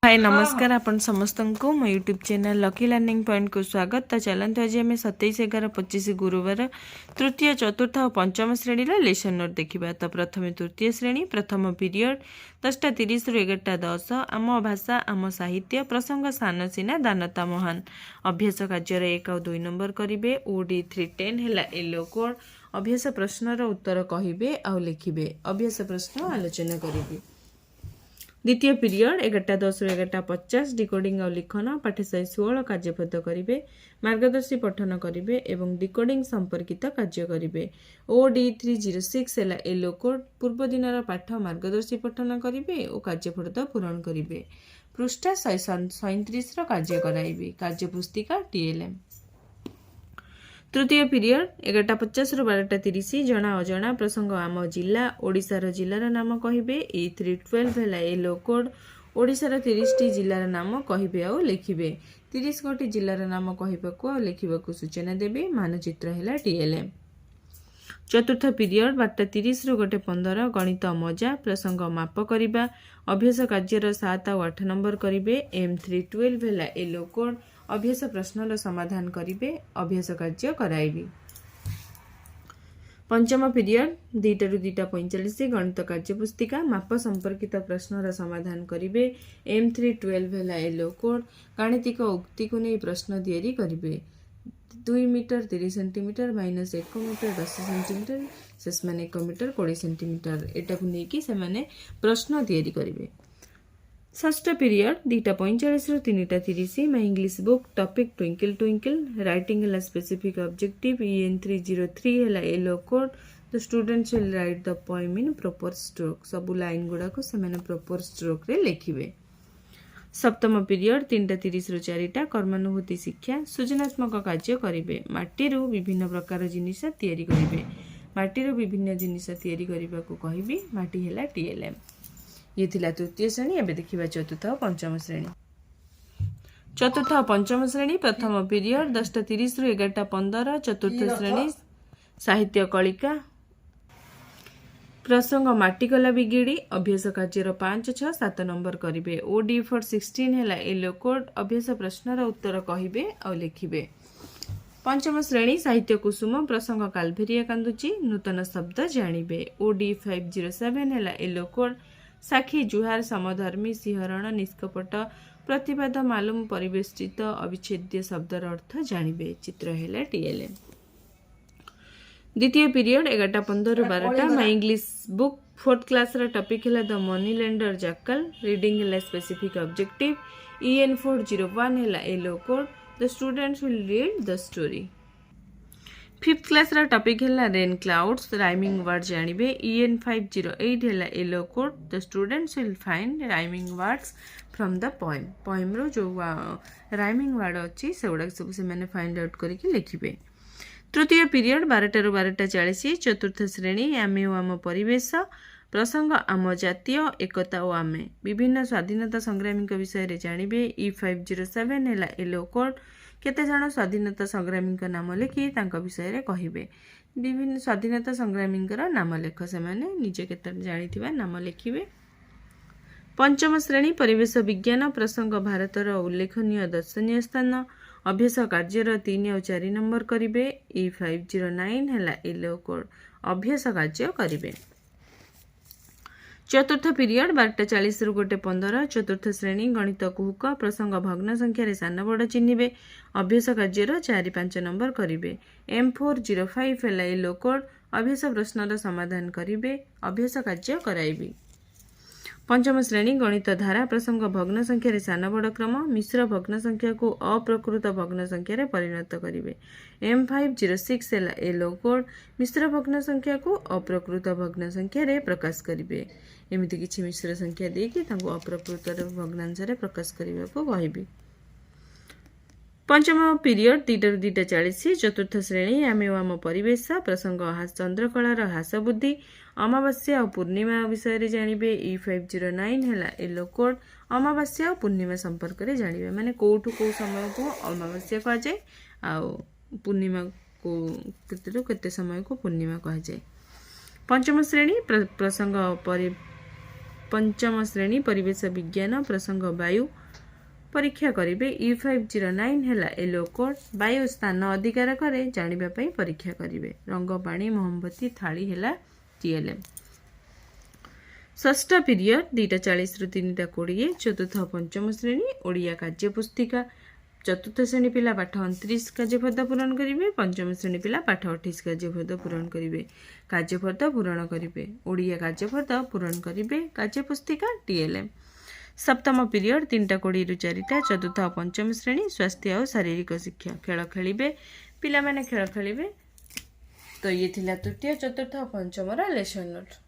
हाय नमस्कार आपण समस्त को मो YouTube channel lucky learning point को स्वागत। तो चलते आज आम 27/11/25 गुरुवार तृतीय चतुर्थ और पंचम श्रेणी लेसन नोट देखा। तो प्रथम तृतीय श्रेणी प्रथम पीरियड 10:30 रु 11:10 आम भाषा आम साहित्य प्रसंग सान सीना दानता महान अभ्यास कार्य 1 और 2 नंबर करेंगे। ओडी 310 है येलो कोड अभ्यास प्रश्नर उत्तर कहे और लिखे अभ्यास प्रश्न आलोचना करेंगे। द्वितीय पीरियड 11:10 रु 11:50 डिकोडिंग और लिखन पाठशाही 16 कार्यपद करेंगे मार्गदर्शी पठन करेंगे एवं डिकोडिंग संपर्कित कार्य करेंगे। ओडी 306 है येलो कोड पूर्व दिन पाठ मार्गदर्शी पठन करेंगे और कार्यफल पूरण करेंगे। पृष्ठा 137 कार्य कराइबे कार्यपुस्तिका TLM। तृतीय पीरियड 11:50 रु 12:30 जना अजना प्रसंग आम जिला ओडिशार जिलार नाम कहे। E312 है येलो कोड ओडिशार 30टी जिलार नाम कहे और लिखे 30 गोटी जिलार नाम कहवाक लिखा सूचना देवे। मानचित्र है TLM। चतुर्थ पीरियड 12:30 रु 1:15 गणित मजा प्रसंग माप करने अभ्यास कार्यर 7 और 8 नंबर करेंगे। M312 है येलो कोड अभ्यास प्रश्नर समाधान करेंगे अभ्यास कार्य कराइबे। पंचम पीरियड 2 रु 2:45 गणित कार्यपुस्तिका माप संपर्कित प्रश्नर समाधान करेंगे। M312 है येलो कोड गाणितिक उक्ति को नहीं प्रश्न तैयारी करेंगे। 2 metre 30 centimetre minus 1 metre 10 centimetre शेष मान 1 मीटर 20 सेंटीमीटर एटा को लेकिन से माने प्रश्न तैयारी करेंगे। षष्ठ पीरियड 2:45 रु 3:30 my English book topic twinkle twinkle writing है स्पेसिफिक ऑब्जेक्टिव EN303 है yellow code the students will write the poem in proper stroke सब लाइन गुड़ा को से माने प्रॉपर स्ट्रोक रे लिखिबे। सप्तम पीरियड 3:30 रु 4 कर्मानुभूति शिक्षा सृजनात्मक कार्य करेंगे। माटी विभिन्न प्रकार जिनिस तैयारी करेंगे माटी विभिन्न जिनिस तैयारी करने को कहबी माटी है TLM। ये थिला तृतीय श्रेणी। एबे देखिबा चतुर्थ और पंचम श्रेणी। चतुर्थ और पंचम श्रेणी प्रथम पीरियड 10:30 रु 11:15 चतुर्थ श्रेणी साहित्य कलिका प्रसंग माटी कला बिगिड़ी अभ्यास कार्यर 5, 6, 7 नंबर करेंगे। OD 416 है येलो कोड अभ्यास प्रश्नर उत्तर कहे और लिखे। पंचम श्रेणी साहित्य कुसुम प्रसंग काल्भेरिया कांदुची नूतन शब्द जानिबे। OD 507 है येलो कोड साखी जुहार समधर्मी सिंहरण निष्कपट प्रतिवाद मालूम परिवेष्टित अविच्छेद्य शब्दर अर्थ जानिबे। चित्र है TLM। द्वितीय पीरियड 11:15 रु 12 my English book 4th class topic है the money lender jackal reading है स्पेसिफिक ऑब्जेक्टिव EN401 है yellow code the students will read the story. 5th class topic है रेन क्लाउड्स राइमिंग वर्ड जानिबे। EN508 है yellow code the students will find rhyming words from the poem poem रो जो rhyming word अच्छी से गुड़ा सब से मैंने फाइंड आउट करके लिखिबे। तृतीय पीरियड 12 रु 12:40 चतुर्थ श्रेणी आमे ओ आम परिवेश प्रसंग आम जातीय एकता और आमे विभिन्न स्वाधीनता संग्रामी विषय जानिबे। E507 है येलो कोड केते जण स्वाधीनता संग्रामी नाम लिखि विषय कहिबे। विभिन्न स्वाधीनता संग्रामी नाम लेख से माने निजे केते जानिथिबा नाम लिखिबे। पंचम श्रेणी परिवेश विज्ञान प्रसंग भारतर उल्लेखनीय दर्शनीय स्थान अभ्यास कार्यर 3 और 4 नंबर करेंगे। E509 है येलो कोड अभ्यास कार्य करेंगे। चतुर्थ पीरियड 12:40 रु 1:15 चतुर्थ श्रेणी गणित कुहुक प्रसंग भग्न संख्यार सान बड़ चिन्हिबे अभ्यास कार्यर 4, 5 नंबर करेंगे। M405 है येलो कोड अभ्यास प्रश्नर समाधान करेंगे अभ्यास कार्य कराइबे। पंचम श्रेणी गणित धारा प्रसंग भग्न संख्यार सान बड़ क्रम मिश्र भग्न संख्या को अप्रकृत भग्न संख्यार परिणत करेंगे। M506 है येलो कोड मिश्र भग्न संख्या को अप्रकृत भग्न संख्यार प्रकाश करेंगे। एमती किसी मिश्र संख्या देकी अप्रकृत भग्नांश प्रकाश करने को कहबी। पंचम पीरियड 2 रु 2:40 चतुर्थ श्रेणी आमे ओ आम परिवेश प्रसंग चंद्रकलार हास बुद्धि अमावास्या और पूर्णिमा विषय जानिबे। E509 है येलो कोड अमावास्या और पूर्णिमा संपर्क में जानिबे माने कोठु को समय को अमावास्या कह जाए आ पूर्णिमा को केते समय को पूर्णिमा कह जाए। पंचम श्रेणी प्रसंग पंचम श्रेणी परिवेश विज्ञान प्रसंग वायु परीक्षा करेंगे। E509 है येलो कोड वायु स्थान अधिकार करे जानिबा पई परीक्षा करेंगे। रंग पानी मोमबत्ती थाली है TLM। षष्ठ पीरियड 2:40 रु 3:20। चतुर्थ पंचम श्रेणी ओडिया कार्य पुस्तिका चतुर्थ श्रेणी पिला पाठ 29 कार्यफर्द पूरण करेंगे। पंचम श्रेणी पिला पाठ 28 कार्यफर्द पूरण करेंगे। कार्यफर्द पूरण करेंगे ओडिया कार्यफर्द पूरण करेंगे कार्य पुस्तिका TLM। सप्तम पीरियड 3:20 रु 4टा। चतुर्थ और पंचम श्रेणी स्वास्थ्य और शारीरिक शिक्षा खेल खेलिबे पिला माने खेल खेलिबे। तो ये थिला तृतीय चतुर्थ और पंचम लेसन नोट।